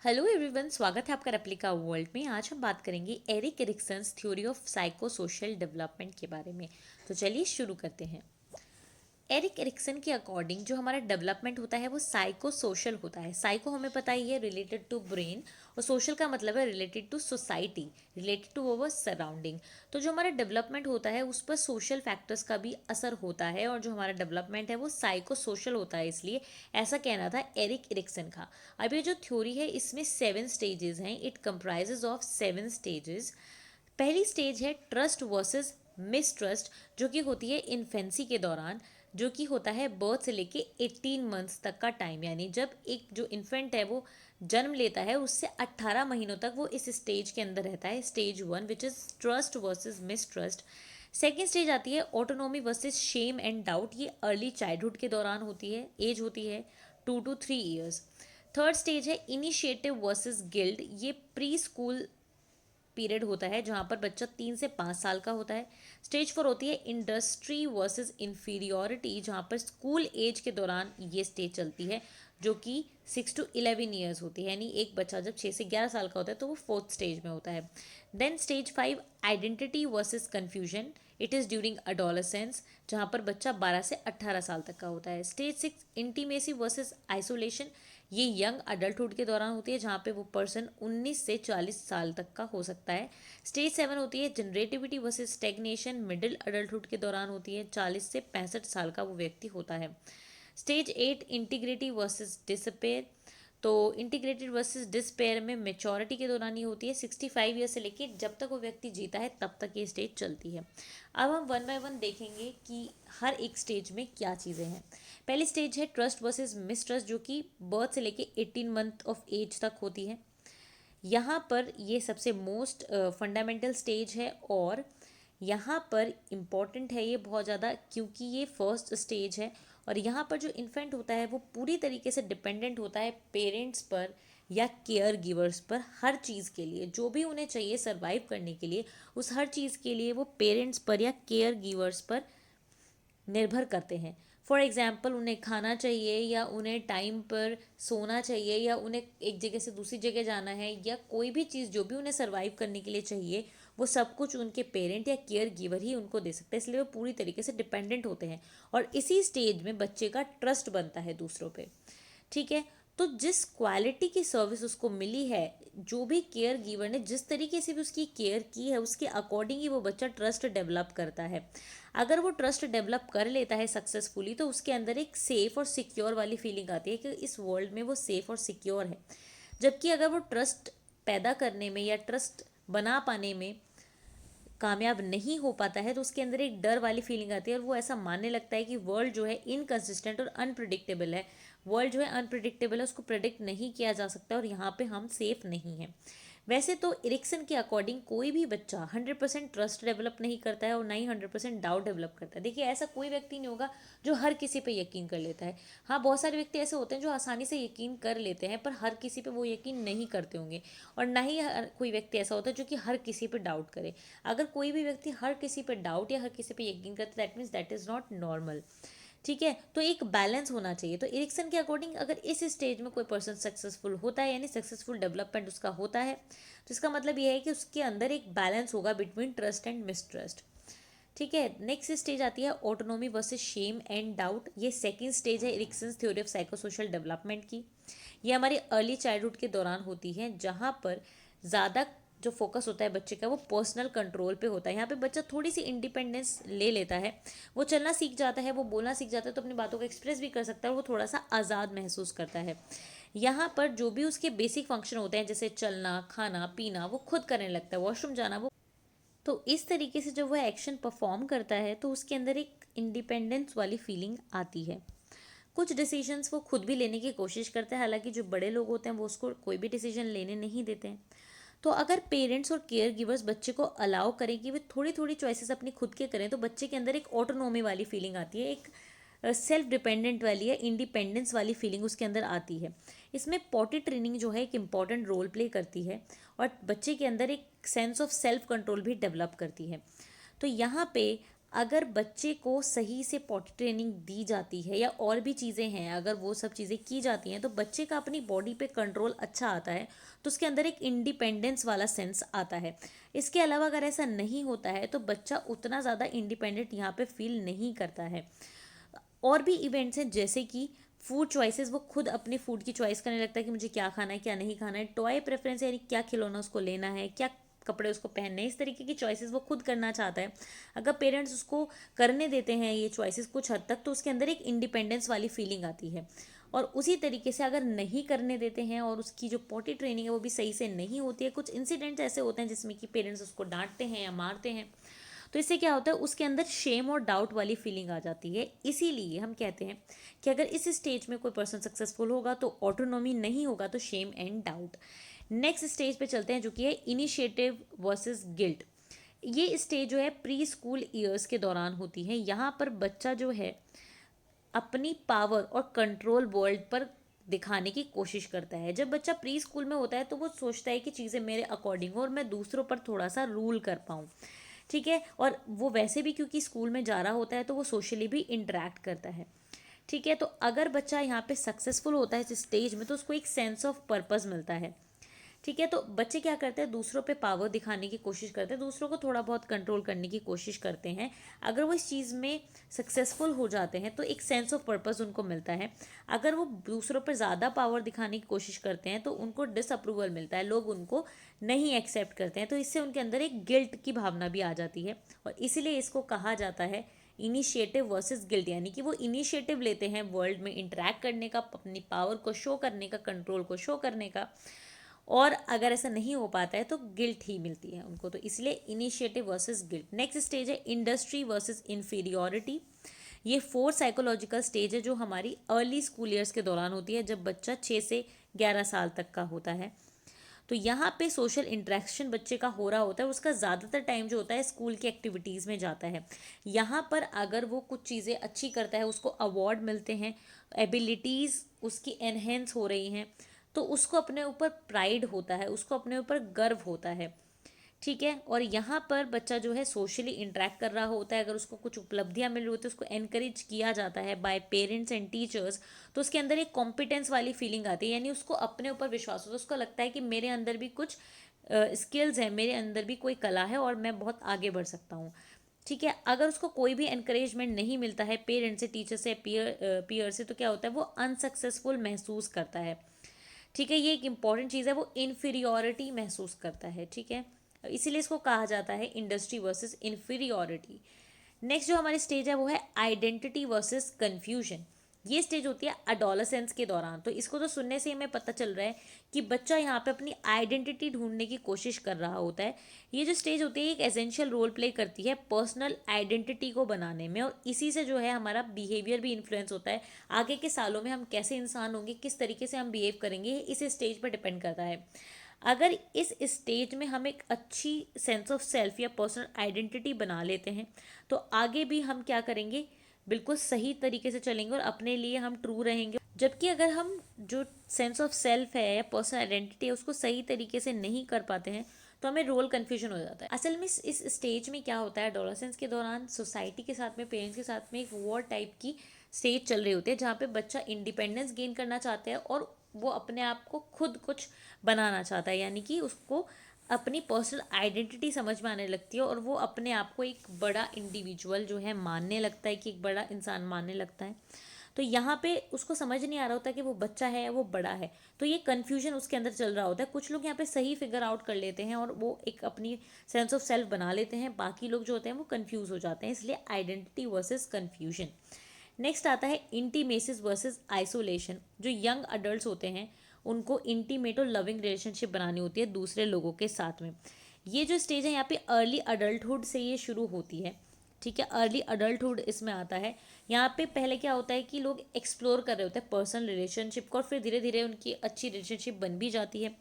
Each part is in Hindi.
हेलो एवरीवन, स्वागत है आपका रेप्लिका वर्ल्ड में। आज हम बात करेंगे Erik Erikson's theory of psycho social development के बारे में। तो चलिए शुरू करते हैं। एरिक एरिक्सन के अकॉर्डिंग जो हमारा डेवलपमेंट होता है वो साइको सोशल होता है। साइको हमें पता ही है रिलेटेड टू ब्रेन, और सोशल का मतलब है related to society, related to our surrounding. तो जो हमारा डेवलपमेंट होता है उस पर सोशल फैक्टर्स का भी असर होता है, और जो हमारा डेवलपमेंट है वो साइको सोशल होता है। इसलिए ऐसा कहना था एरिक एरिक्सन का। अब ये जो थ्योरी है इसमें 7 स्टेजेस हैं। It comprises of 7 stages. पहली स्टेज है ट्रस्ट वर्सेस मिसट्रस्ट, जो कि होती है इन्फेंसी के दौरान, जो कि होता है बर्थ से लेके 18 मंथ्स तक का टाइम। यानी जब एक जो इन्फेंट है वो जन्म लेता है उससे 18 महीनों तक वो इस स्टेज के अंदर रहता है। Stage 1 which is trust versus mistrust. Second stage आती है autonomy versus shame and doubt. ये अर्ली चाइल्डहुड के दौरान होती है, एज होती है 2 to 3 ईयर्स। थर्ड स्टेज है इनिशिएटिव वर्सेस गिल्ड। ये प्री स्कूल पीरियड होता है जहाँ पर बच्चा 3 से 5 साल का होता है। स्टेज 4 होती है इंडस्ट्री वर्सेस इंफीरियोरिटी, जहाँ पर स्कूल एज के दौरान ये स्टेज चलती है, जो कि 6 to 11 ईयर्स होती है। यानी एक बच्चा जब 6 से 11 साल का होता है तो वो फोर्थ स्टेज में होता है। Then stage 5 identity versus confusion. It is during adolescence, जहाँ पर बच्चा 12 से 18 साल तक का होता है। Stage 6 intimacy versus isolation. ये यंग अडल्टहुड के दौरान होती है, जहाँ पे वो पर्सन 19 से 40 साल तक का हो सकता है। स्टेज 7 होती है generativity versus stagnation. Middle adulthood के दौरान होती है, 40 से 65 साल का वो व्यक्ति होता है। Stage 8 integrity versus despair. तो इंटीग्रेटेड वर्सेस डिस्पेयर में मेचोरिटी के दौरान ये होती है। 65 ईयर से लेके जब तक वो व्यक्ति जीता है तब तक ये स्टेज चलती है। अब हम वन बाय वन देखेंगे कि हर एक स्टेज में क्या चीज़ें हैं। पहली स्टेज है ट्रस्ट वर्सेस मिसट्रस्ट, जो कि बर्थ से लेके 18 मंथ ऑफ एज तक होती है। यहाँ पर ये सबसे मोस्ट फंडामेंटल स्टेज है, और यहाँ पर इम्पॉर्टेंट है ये बहुत ज़्यादा, क्योंकि ये फर्स्ट स्टेज है। और यहाँ पर जो इन्फेंट होता है वो पूरी तरीके से डिपेंडेंट होता है पेरेंट्स पर या केयर गिवर्स पर। हर चीज़ के लिए जो भी उन्हें चाहिए सर्वाइव करने के लिए, उस हर चीज़ के लिए वो पेरेंट्स पर या केयर गिवर्स पर निर्भर करते हैं। फॉर एग्ज़ाम्पल, उन्हें खाना चाहिए या उन्हें टाइम पर सोना चाहिए या उन्हें एक जगह से दूसरी जगह जाना है, या कोई भी चीज़ जो भी उन्हें सर्वाइव करने के लिए चाहिए, वो सब कुछ उनके पेरेंट या केयर गिवर ही उनको दे सकते हैं। इसलिए वो पूरी तरीके से डिपेंडेंट होते हैं, और इसी स्टेज में बच्चे का ट्रस्ट बनता है दूसरों पे। ठीक है। तो जिस क्वालिटी की सर्विस उसको मिली है, जो भी केयर गिवर ने जिस तरीके से भी उसकी केयर की है, उसके अकॉर्डिंग ही वो बच्चा ट्रस्ट डेवलप करता है। अगर वो ट्रस्ट डेवलप कर लेता है सक्सेसफुली, तो उसके अंदर एक सेफ और सिक्योर वाली फीलिंग आती है कि इस वर्ल्ड में वो सेफ और सिक्योर है। जबकि अगर वो ट्रस्ट पैदा करने में या ट्रस्ट बना पाने में कामयाब नहीं हो पाता है, तो उसके अंदर एक डर वाली फीलिंग आती है, और वो ऐसा मानने लगता है कि वर्ल्ड जो है इनकन्सिस्टेंट और अनप्रिडिक्टेबल है। वर्ल्ड जो है अनप्रिडिक्टेबल है, उसको प्रिडिक्ट नहीं किया जा सकता, और यहाँ पे हम सेफ नहीं हैं। वैसे तो एरिक्सन के अकॉर्डिंग कोई भी बच्चा 100% ट्रस्ट डेवलप नहीं करता है, और ना ही 100% डाउट डेवलप करता है। देखिए, ऐसा कोई व्यक्ति नहीं होगा जो हर किसी पे यकीन कर लेता है। हाँ, बहुत सारे व्यक्ति ऐसे होते हैं जो आसानी से यकीन कर लेते हैं, पर हर किसी पे वो यकीन नहीं करते होंगे। और ना ही कोई व्यक्ति ऐसा होता है जो कि हर किसी पे डाउट करे। अगर कोई भी व्यक्ति हर किसी पे डाउट या हर किसी पे यकीन करता है, that means that is not normal. ठीक है। तो एक बैलेंस होना चाहिए। तो एरिक्सन के अकॉर्डिंग अगर इस स्टेज में कोई पर्सन सक्सेसफुल होता है, यानी सक्सेसफुल डेवलपमेंट उसका होता है, तो इसका मतलब यह है कि उसके अंदर एक बैलेंस होगा बिटवीन ट्रस्ट एंड मिसट्रस्ट। ठीक है। नेक्स्ट स्टेज आती है autonomy versus shame and doubt. ये सेकंड स्टेज है Erikson's theory of psychosocial development की। ये हमारी अर्ली चाइल्डहुड के दौरान होती है, जहाँ पर ज़्यादा जो फोकस होता है बच्चे का वो पर्सनल कंट्रोल पे होता है। यहाँ पे बच्चा थोड़ी सी इंडिपेंडेंस ले लेता है, वो चलना सीख जाता है, वो बोलना सीख जाता है, तो अपनी बातों को एक्सप्रेस भी कर सकता है, और वो थोड़ा सा आज़ाद महसूस करता है। यहाँ पर जो भी उसके बेसिक फंक्शन होते हैं, जैसे चलना, खाना पीना, वो खुद करने लगता है, वॉशरूम जाना वो। तो इस तरीके से जब वो एक्शन परफॉर्म करता है तो उसके अंदर एक इंडिपेंडेंस वाली फीलिंग आती है। कुछ डिसीजंस वो खुद भी लेने की कोशिश करता है, हालांकि जो बड़े लोग होते हैं वो उसको कोई भी डिसीजन लेने नहीं देते हैं। तो अगर पेरेंट्स और केयर गिवर्स बच्चे को अलाउ करें कि वे थोड़ी थोड़ी चॉइसेस अपनी खुद के करें, तो बच्चे के अंदर एक ऑटोनोमी वाली फीलिंग आती है, एक सेल्फ डिपेंडेंट वाली या इंडिपेंडेंस वाली फीलिंग उसके अंदर आती है। इसमें पॉटी ट्रेनिंग जो है एक इम्पॉर्टेंट रोल प्ले करती है, और बच्चे के अंदर एक सेंस ऑफ सेल्फ कंट्रोल भी डेवलप करती है। तो यहाँ पे अगर बच्चे को सही से पॉटी ट्रेनिंग दी जाती है या और भी चीज़ें हैं, अगर वो सब चीज़ें की जाती हैं तो बच्चे का अपनी बॉडी पे कंट्रोल अच्छा आता है, तो उसके अंदर एक इंडिपेंडेंस वाला सेंस आता है। इसके अलावा अगर ऐसा नहीं होता है तो बच्चा उतना ज़्यादा इंडिपेंडेंट यहाँ पे फील नहीं करता है। और भी इवेंट्स हैं जैसे कि फूड चॉइसेस, वो खुद अपने फूड की चॉइस करने लगता है कि मुझे क्या खाना है क्या नहीं खाना है। टॉय प्रेफरेंस यानी क्या खिलौना उसको लेना है, क्या कपड़े उसको पहनने हैं, इस तरीके की चॉइसेस वो खुद करना चाहता है। अगर पेरेंट्स उसको करने देते हैं ये चॉइसेस कुछ हद तक, तो उसके अंदर एक इंडिपेंडेंस वाली फीलिंग आती है। और उसी तरीके से अगर नहीं करने देते हैं और उसकी जो पॉटी ट्रेनिंग है वो भी सही से नहीं होती है, कुछ इंसिडेंट्स ऐसे होते हैं जिसमें कि पेरेंट्स उसको डांटते हैं या मारते हैं, तो इससे क्या होता है उसके अंदर शेम और डाउट वाली फीलिंग आ जाती है। इसीलिए हम कहते हैं कि अगर इस स्टेज में कोई पर्सन सक्सेसफुल होगा तो ऑटोनॉमी, नहीं होगा तो shame and doubt. Next stage पे चलते हैं जो कि है इनिशिएटिव वर्सेस गिल्ट। ये स्टेज जो है प्री स्कूल ईयर्स के दौरान होती है। यहाँ पर बच्चा जो है अपनी पावर और कंट्रोल वर्ल्ड पर दिखाने की कोशिश करता है। जब बच्चा प्री स्कूल में होता है तो वो सोचता है कि चीज़ें मेरे अकॉर्डिंग हो और मैं दूसरों पर थोड़ा सा रूल कर पाऊँ, ठीक है। और वो वैसे भी क्योंकि स्कूल में जा रहा होता है तो वो सोशली भी इंटरेक्ट करता है, ठीक है। तो अगर बच्चा यहाँ पे सक्सेसफुल होता है इस स्टेज में तो उसको एक सेंस ऑफ पर्पस मिलता है, ठीक है। तो बच्चे क्या करते हैं, दूसरों पे पावर दिखाने की कोशिश करते हैं, दूसरों को थोड़ा बहुत कंट्रोल करने की कोशिश करते हैं। अगर वो इस चीज़ में सक्सेसफुल हो जाते हैं तो एक सेंस ऑफ पर्पस उनको मिलता है। अगर वो दूसरों पर ज़्यादा पावर दिखाने की कोशिश करते हैं तो उनको डिसअप्रूवल मिलता है, लोग उनको नहीं एक्सेप्ट करते हैं, तो इससे उनके अंदर एक गिल्ट की भावना भी आ जाती है। और इसीलिए इसको कहा जाता है इनिशिएटिव वर्सेस गिल्ट, यानी कि वो इनिशिएटिव लेते हैं वर्ल्ड में इंटरेक्ट करने का, अपनी पावर को शो करने का, कंट्रोल को शो करने का, और अगर ऐसा नहीं हो पाता है तो गिल्ट ही मिलती है उनको। तो इसलिए initiative versus guilt. Next stage है इंडस्ट्री वर्सेस इन्फीरियोरिटी। ये 4 साइकोलॉजिकल स्टेज है जो हमारी अर्ली स्कूल ईयर्स के दौरान होती है, जब बच्चा 6 से 11 साल तक का होता है। तो यहाँ पे सोशल इंटरेक्शन बच्चे का हो रहा होता है, उसका ज़्यादातर टाइम जो होता है स्कूल की एक्टिविटीज़ में जाता है। यहाँ पर अगर वो कुछ चीज़ें अच्छी करता है, उसको अवार्ड मिलते हैं, एबिलिटीज़ उसकी एनहेंस हो रही हैं, तो उसको अपने ऊपर प्राइड होता है, उसको अपने ऊपर गर्व होता है, ठीक है। और यहाँ पर बच्चा जो है सोशली इंटरेक्ट कर रहा होता है, अगर उसको कुछ उपलब्धियाँ मिल रही होती है, उसको एनकरेज किया जाता है बाय पेरेंट्स एंड टीचर्स, तो उसके अंदर एक कॉम्पिटेंस वाली फीलिंग आती है, यानी उसको अपने ऊपर विश्वास होता है, उसको लगता है कि मेरे अंदर भी कुछ स्किल्स हैं, मेरे अंदर भी कोई कला है और मैं बहुत आगे बढ़ सकता हूँ, ठीक है। अगर उसको कोई भी एनकरेजमेंट नहीं मिलता है पेरेंट्स से, टीचर से, पीयर से, तो क्या होता है वो अनसक्सेसफुल महसूस करता है, ठीक है। ये एक इंपॉर्टेंट चीज़ है, वो इन्फीरियोरिटी महसूस करता है, ठीक है। इसीलिए इसको कहा जाता है इंडस्ट्री वर्सेस इन्फीरियोरिटी। नेक्स्ट जो हमारी स्टेज है वो है आइडेंटिटी वर्सेस कन्फ्यूजन। ये स्टेज होती है अडोलेसेंस के दौरान। तो इसको तो सुनने से ही हमें पता चल रहा है कि बच्चा यहाँ पे अपनी आइडेंटिटी ढूंढने की कोशिश कर रहा होता है। ये जो स्टेज होती है एक एसेंशियल रोल प्ले करती है पर्सनल आइडेंटिटी को बनाने में, और इसी से जो है हमारा बिहेवियर भी इन्फ्लुएंस होता है। आगे के सालों में हम कैसे इंसान होंगे, किस तरीके से हम बिहेव करेंगे, इस स्टेज पर डिपेंड करता है। अगर इस स्टेज में हम एक अच्छी सेंस ऑफ सेल्फ या पर्सनल आइडेंटिटी बना लेते हैं तो आगे भी हम क्या करेंगे, बिल्कुल सही तरीके से चलेंगे और अपने लिए हम ट्रू रहेंगे। जबकि अगर हम जो सेंस ऑफ सेल्फ है या पर्सनल आइडेंटिटी है उसको सही तरीके से नहीं कर पाते हैं तो हमें रोल कन्फ्यूजन हो जाता है। असल में इस स्टेज में क्या होता है, एडोलेसेंस के दौरान सोसाइटी के साथ में, पेरेंट्स के साथ में एक वॉर टाइप की स्टेज चल रही होती है, जहाँ पे बच्चा इंडिपेंडेंस गेन करना चाहता है और वो अपने आप को खुद कुछ बनाना चाहता है, यानी कि उसको अपनी पर्सनल आइडेंटिटी समझ में आने लगती है और वो अपने आप को एक बड़ा इंडिविजुअल जो है मानने लगता है, कि एक बड़ा इंसान मानने लगता है। तो यहाँ पे उसको समझ नहीं आ रहा होता कि वो बच्चा है या वो बड़ा है, तो ये कन्फ्यूजन उसके अंदर चल रहा होता है। कुछ लोग यहाँ पे सही फिगर आउट कर लेते हैं और वो एक अपनी सेंस ऑफ सेल्फ बना लेते हैं, बाकी लोग जो होते हैं वो कन्फ्यूज हो जाते हैं। इसलिए आइडेंटिटी वर्सेस कन्फ्यूजन। नेक्स्ट आता है इंटीमेसिस वर्सेस आइसोलेशन। जो यंग अडल्ट होते हैं उनको इंटीमेट और लविंग रिलेशनशिप बनानी होती है दूसरे लोगों के साथ में। ये जो स्टेज है यहाँ पे अर्ली अडल्टहुड से ये शुरू होती है, ठीक है। अर्ली अडल्टहुड इसमें आता है। यहाँ पे पहले क्या होता है कि लोग एक्सप्लोर कर रहे होते हैं पर्सनल रिलेशनशिप को और फिर धीरे धीरे उनकी अच्छी रिलेशनशिप बन भी जाती है।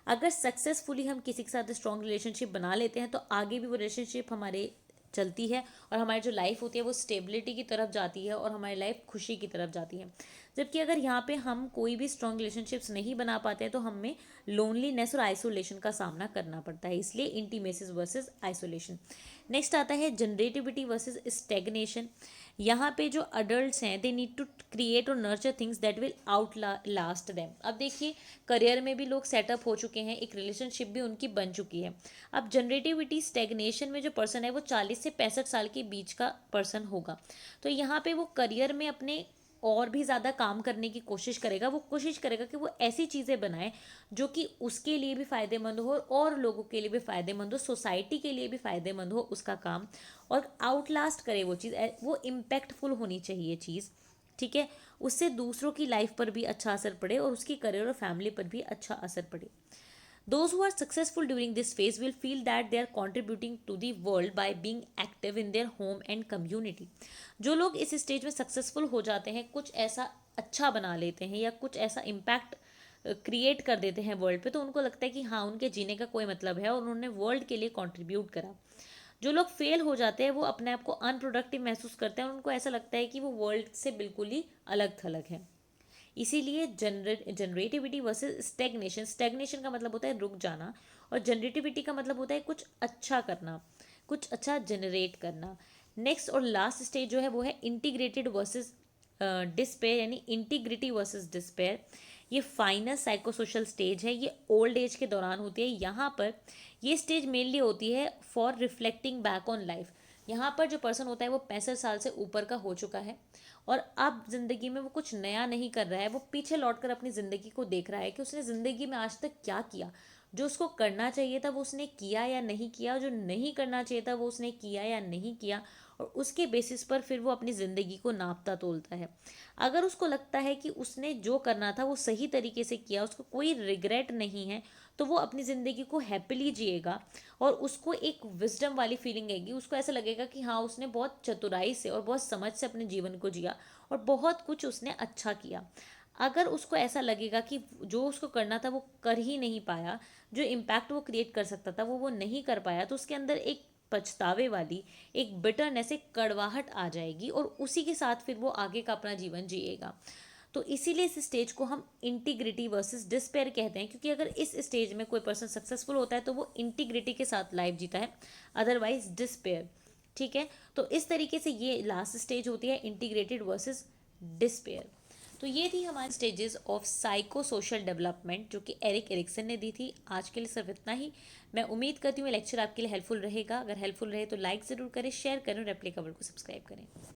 अगर सक्सेसफुली हम किसी के साथ स्ट्रॉन्ग रिलेशनशिप बना लेते हैं तो आगे भी वो रिलेशनशिप हमारे चलती है और हमारी जो लाइफ होती है वो स्टेबिलिटी की तरफ जाती है और हमारी लाइफ खुशी की तरफ जाती है। जबकि अगर यहाँ पे हम कोई भी स्ट्रॉन्ग रिलेशनशिप्स नहीं बना पाते हैं तो हमें लोनलीनेस और आइसोलेशन का सामना करना पड़ता है, इसलिए इंटीमेसीज वर्सेस आइसोलेशन। नेक्स्ट आता है जनरेटिविटी वर्सेस स्टेगनेशन। यहाँ पे जो अडल्ट्स हैं दे नीड टू क्रिएट और nurture things that will out last them. अब देखिए करियर में भी लोग सेटअप हो चुके हैं, एक रिलेशनशिप भी उनकी बन चुकी है। अब जनरेटिविटी स्टेगनेशन में जो पर्सन है वो 40 से 65 साल के बीच का पर्सन होगा। तो यहाँ पे वो करियर में अपने और भी ज़्यादा काम करने की कोशिश करेगा, वो कोशिश करेगा कि वो ऐसी चीज़ें बनाए जो कि उसके लिए भी फ़ायदेमंद हो और लोगों के लिए भी फ़ायदेमंद हो, सोसाइटी के लिए भी फ़ायदेमंद हो उसका काम, और आउटलास्ट करे वो चीज़, वो इम्पैक्टफुल होनी चाहिए चीज़, ठीक है। उससे दूसरों की लाइफ पर भी अच्छा असर पड़े और उसकी करियर और फैमिली पर भी अच्छा असर पड़े। Those who are successful during this phase will feel that they are contributing to the world by being active in their home and community. जो लोग इस स्टेज में सक्सेसफुल हो जाते हैं, कुछ ऐसा अच्छा बना लेते हैं या कुछ ऐसा इम्पैक्ट क्रिएट कर देते हैं वर्ल्ड पे, तो उनको लगता है कि हाँ उनके जीने का कोई मतलब है और उन्होंने वर्ल्ड के लिए कंट्रीब्यूट करा। जो लोग फेल हो जाते हैं वो अपने आप को अनप्रोडक्टिव महसूस करते हैं और उनको ऐसा लगता है कि वो वर्ल्ड से बिल्कुल ही अलग थलग है। इसीलिए जनरेटिविटी वर्सेस स्टेगनेशन, स्टेगनेशन का मतलब होता है रुक जाना और जनरेटिविटी का मतलब होता है कुछ अच्छा करना, कुछ अच्छा जनरेट करना। नेक्स्ट और लास्ट स्टेज जो है वो है इंटीग्रेटेड वर्सेस डिस्पेयर, यानी इंटीग्रिटी वर्सेस डिस्पेयर। ये फाइनल साइकोसोशल स्टेज है, ये ओल्ड एज के दौरान होती है। यहाँ पर ये स्टेज मेनली होती है for reflecting back on life. यहाँ पर जो पर्सन होता है वो 65 साल से ऊपर का हो चुका है और अब ज़िंदगी में वो कुछ नया नहीं कर रहा है, वो पीछे लौटकर अपनी ज़िंदगी को देख रहा है कि उसने ज़िंदगी में आज तक क्या किया, जो उसको करना चाहिए था वो उसने किया या नहीं किया, जो नहीं करना चाहिए था वो उसने किया या नहीं किया, और उसके बेसिस पर फिर वो अपनी ज़िंदगी को नापता तोलता है। अगर उसको लगता है कि उसने जो करना था वो सही तरीके से किया, उसको कोई रिग्रेट नहीं है, तो वो अपनी ज़िंदगी को हैप्पीली जिएगा और उसको एक विजडम वाली फीलिंग आएगी। उसको ऐसा लगेगा कि हाँ उसने बहुत चतुराई से और बहुत समझ से अपने जीवन को जिया और बहुत कुछ उसने अच्छा किया। अगर उसको ऐसा लगेगा कि जो उसको करना था वो कर ही नहीं पाया, जो इम्पैक्ट वो क्रिएट कर सकता था वो नहीं कर पाया, तो उसके अंदर एक पछतावे वाली, एक बिटरनेस, एक कड़वाहट आ जाएगी और उसी के साथ फिर वो आगे का अपना जीवन जिएगा। तो इसीलिए इस स्टेज को हम इंटीग्रिटी वर्सेस डिस्पेयर कहते हैं, क्योंकि अगर इस स्टेज में कोई पर्सन सक्सेसफुल होता है तो वो इंटीग्रिटी के साथ लाइफ जीता है, अदरवाइज डिस्पेयर, ठीक है। तो इस तरीके से ये लास्ट स्टेज होती है इंटीग्रेटेड वर्सेस डिस्पेयर। तो ये थी हमारी stages of psycho social development जो कि एरिक एरिक्सन ने दी थी। आज के लिए सिर्फ इतना ही। मैं उम्मीद करती हूँ लेक्चर आपके लिए हेल्पफुल रहेगा। अगर हेल्पफुल रहे तो लाइक ज़रूर करें, शेयर करें और एप्लीकेबल को सब्सक्राइब करें।